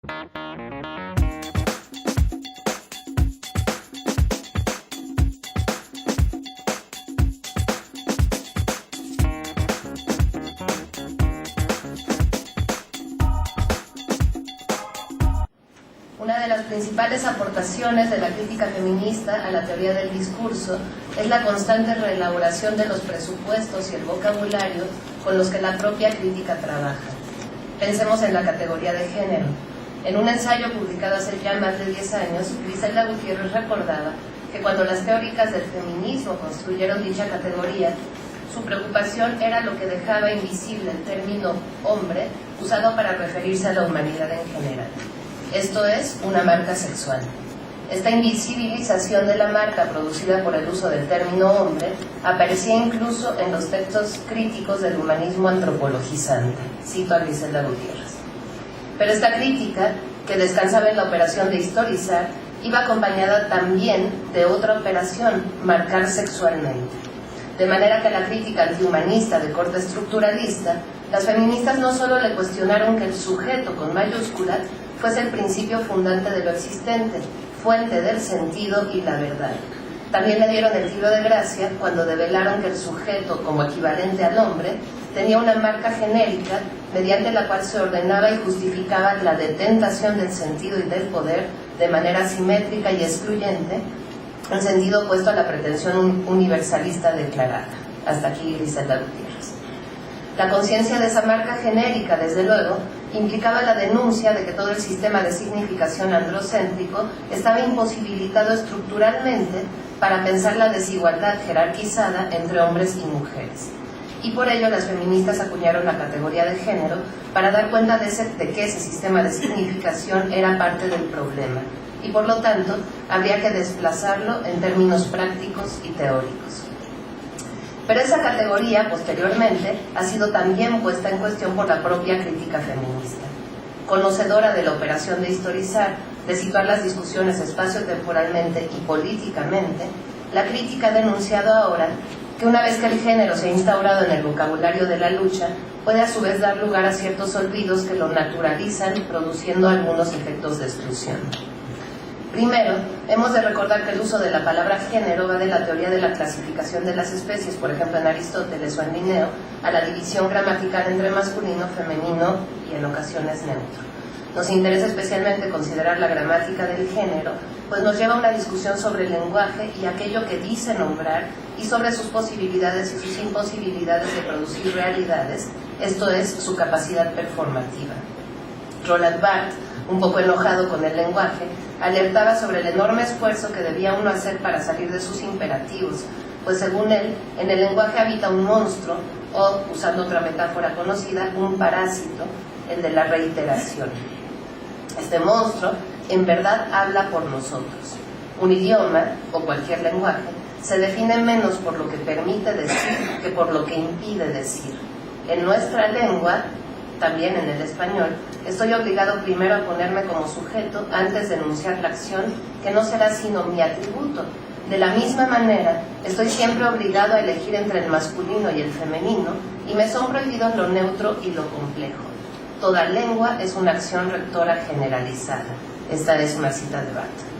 Una de las principales aportaciones de la crítica feminista a la teoría del discurso es la constante reelaboración de los presupuestos y el vocabulario con los que la propia crítica trabaja. Pensemos en la categoría de género. En un ensayo publicado hace ya más de 10 años, Griselda Gutiérrez recordaba que cuando las teóricas del feminismo construyeron dicha categoría, su preocupación era lo que dejaba invisible el término hombre usado para referirse a la humanidad en general. Esto es una marca sexual. Esta invisibilización de la marca producida por el uso del término hombre aparecía incluso en los textos críticos del humanismo antropologizante. Cito a Griselda Gutiérrez. Pero esta crítica, que descansaba en la operación de historizar, iba acompañada también de otra operación, marcar sexualmente. De manera que a la crítica antihumanista de corte estructuralista, las feministas no solo le cuestionaron que el sujeto con mayúscula fuese el principio fundante de lo existente, fuente del sentido y la verdad. También le dieron el tiro de gracia cuando develaron que el sujeto, como equivalente al hombre, tenía una marca genérica mediante la cual se ordenaba y justificaba la detentación del sentido y del poder de manera simétrica y excluyente, en sentido opuesto a la pretensión universalista declarada. Hasta aquí Griselda Gutiérrez. La conciencia de esa marca genérica, desde luego, implicaba la denuncia de que todo el sistema de significación androcéntrico estaba imposibilitado estructuralmente para pensar la desigualdad jerarquizada entre hombres y mujeres. Y por ello las feministas acuñaron la categoría de género para dar cuenta de que ese sistema de significación era parte del problema y por lo tanto habría que desplazarlo en términos prácticos y teóricos. Pero esa categoría, posteriormente, ha sido también puesta en cuestión por la propia crítica feminista. Conocedora de la operación de historizar, de situar las discusiones espacio-temporalmente y políticamente, la crítica ha denunciado ahora que una vez que el género se ha instaurado en el vocabulario de la lucha, puede a su vez dar lugar a ciertos olvidos que lo naturalizan, produciendo algunos efectos de exclusión. Primero, hemos de recordar que el uso de la palabra género va de la teoría de la clasificación de las especies, por ejemplo en Aristóteles o en Linneo, a la división gramatical entre masculino, femenino y en ocasiones neutro. Nos interesa especialmente considerar la gramática del género, pues nos lleva a una discusión sobre el lenguaje y aquello que dice nombrar y sobre sus posibilidades y sus imposibilidades de producir realidades, esto es, su capacidad performativa. Roland Barthes, un poco enojado con el lenguaje, alertaba sobre el enorme esfuerzo que debía uno hacer para salir de sus imperativos, pues según él, en el lenguaje habita un monstruo, o, usando otra metáfora conocida, un parásito, el de la reiteración. Este monstruo, en verdad, habla por nosotros. Un idioma, o cualquier lenguaje, se define menos por lo que permite decir que por lo que impide decir. En nuestra lengua, también en el español, estoy obligado primero a ponerme como sujeto antes de enunciar la acción, que no será sino mi atributo. De la misma manera, estoy siempre obligado a elegir entre el masculino y el femenino, y me son prohibidos lo neutro y lo complejo. Toda lengua es una acción rectora generalizada. Esta es una cita de Barthes.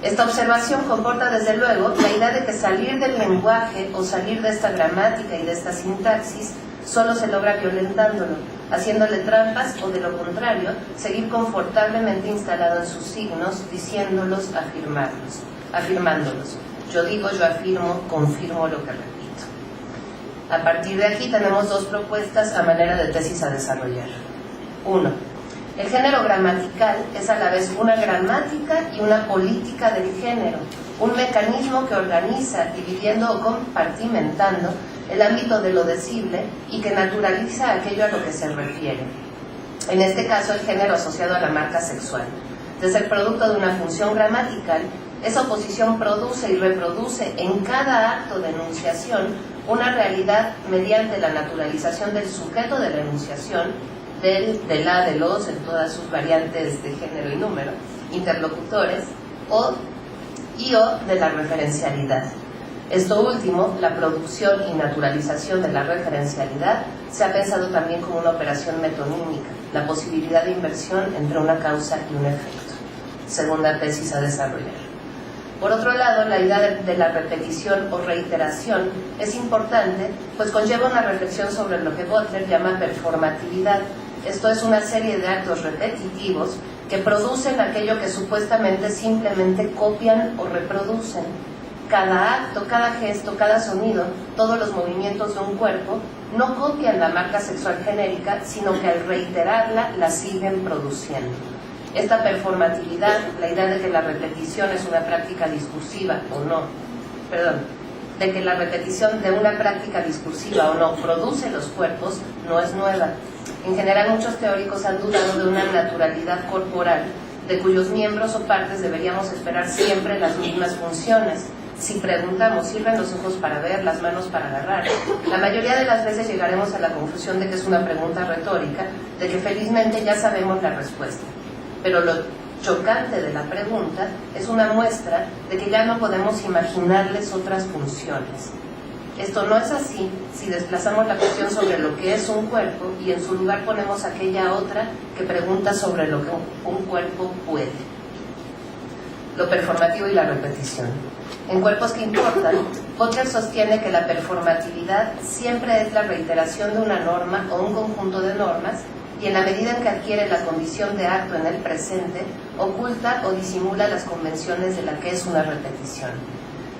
Esta observación comporta desde luego la idea de que salir del lenguaje o salir de esta gramática y de esta sintaxis solo se logra violentándolo, haciéndole trampas o, de lo contrario, seguir confortablemente instalado en sus signos, diciéndolos, afirmándolos. Yo digo, yo afirmo, confirmo lo que repito. A partir de aquí tenemos dos propuestas a manera de tesis a desarrollar. 1. El género gramatical es a la vez una gramática y una política del género, un mecanismo que organiza, dividiendo o compartimentando el ámbito de lo decible y que naturaliza aquello a lo que se refiere. En este caso, el género asociado a la marca sexual. Desde el producto de una función gramatical, esa oposición produce y reproduce en cada acto de enunciación una realidad mediante la naturalización del sujeto de la enunciación, de la, de los, en todas sus variantes de género y número, interlocutores, o de la referencialidad. Esto último, la producción y naturalización de la referencialidad, se ha pensado también como una operación metonímica. la posibilidad de inversión entre una causa y un efecto. Segunda tesis a desarrollar. Por otro lado, la idea de la repetición o reiteración es importante, pues conlleva una reflexión sobre lo que Butler llama performatividad. Esto es una serie de actos repetitivos que producen aquello que supuestamente simplemente copian o reproducen. Cada acto, cada gesto, cada sonido, todos los movimientos de un cuerpo no copian la marca sexual genérica, sino que al reiterarla la siguen produciendo. Esta performatividad, la idea de que la repetición es una práctica discursiva o no, de que la repetición de una práctica discursiva o no produce los cuerpos, no es nueva. En general, muchos teóricos han dudado de una naturalidad corporal, de cuyos miembros o partes deberíamos esperar siempre las mismas funciones. Si preguntamos, ¿sirven los ojos para ver, las manos para agarrar? La mayoría de las veces llegaremos a la conclusión de que es una pregunta retórica, de que felizmente ya sabemos la respuesta. Pero lo chocante de la pregunta es una muestra de que ya no podemos imaginarles otras funciones. Esto no es así si desplazamos la cuestión sobre lo que es un cuerpo y en su lugar ponemos aquella otra que pregunta sobre lo que un cuerpo puede. Lo performativo y la repetición. En Cuerpos que importan, Butler sostiene que la performatividad siempre es la reiteración de una norma o un conjunto de normas y en la medida en que adquiere la condición de acto en el presente, oculta o disimula las convenciones de la que es una repetición.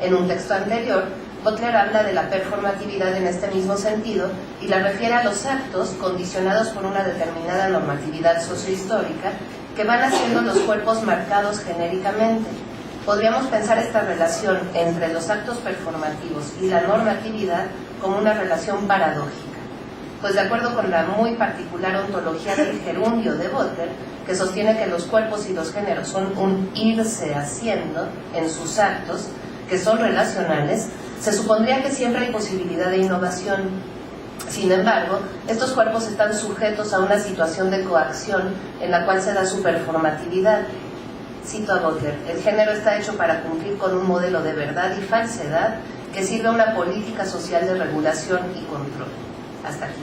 En un texto anterior, Butler habla de la performatividad en este mismo sentido y la refiere a los actos condicionados por una determinada normatividad sociohistórica que van haciendo los cuerpos marcados genéricamente. Podríamos pensar esta relación entre los actos performativos y la normatividad como una relación paradójica. Pues de acuerdo con la muy particular ontología del gerundio de Butler, que sostiene que los cuerpos y los géneros son un irse haciendo en sus actos, que son relacionales, se supondría que siempre hay posibilidad de innovación. Sin embargo, estos cuerpos están sujetos a una situación de coacción en la cual se da su performatividad. Cito a Butler: el género está hecho para cumplir con un modelo de verdad y falsedad que sirve a una política social de regulación y control. Hasta aquí.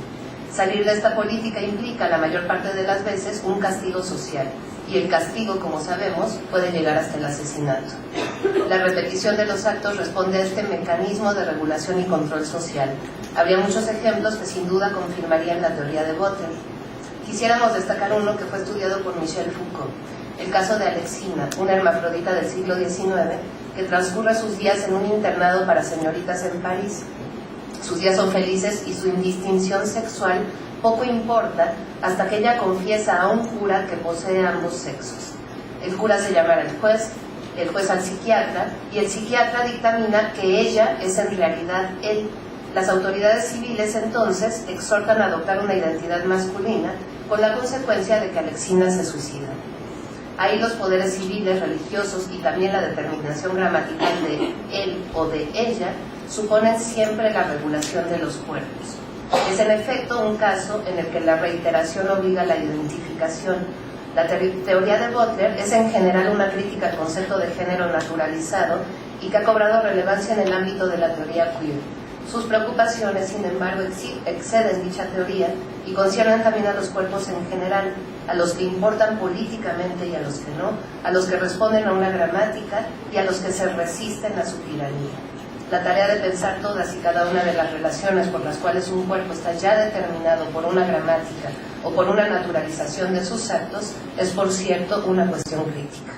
Salir de esta política implica, la mayor parte de las veces, un castigo social, y el castigo, como sabemos, puede llegar hasta el asesinato. La repetición de los actos responde a este mecanismo de regulación y control social. Habría muchos ejemplos que sin duda confirmarían la teoría de Butler. Quisiéramos destacar uno que fue estudiado por Michel Foucault, el caso de Alexina, una hermafrodita del siglo XIX que transcurre sus días en un internado para señoritas en París. Sus días son felices y su indistinción sexual poco importa hasta que ella confiesa a un cura que posee ambos sexos. El cura se llamará el juez al psiquiatra, y el psiquiatra dictamina que ella es en realidad él. Las autoridades civiles entonces exhortan a adoptar una identidad masculina, con la consecuencia de que Alexina se suicida. Ahí los poderes civiles, religiosos y también la determinación gramatical de él o de ella suponen siempre la regulación de los cuerpos. Es en efecto un caso en el que la reiteración obliga a la identificación. La teoría de Butler es en general una crítica al concepto de género naturalizado y que ha cobrado relevancia en el ámbito de la teoría queer. Sus preocupaciones, sin embargo, exceden dicha teoría y conciernen también a los cuerpos en general, a los que importan políticamente y a los que no, a los que responden a una gramática y a los que se resisten a su tiranía. La tarea de pensar todas y cada una de las relaciones por las cuales un cuerpo está ya determinado por una gramática o por una naturalización de sus actos es, por cierto, una cuestión crítica.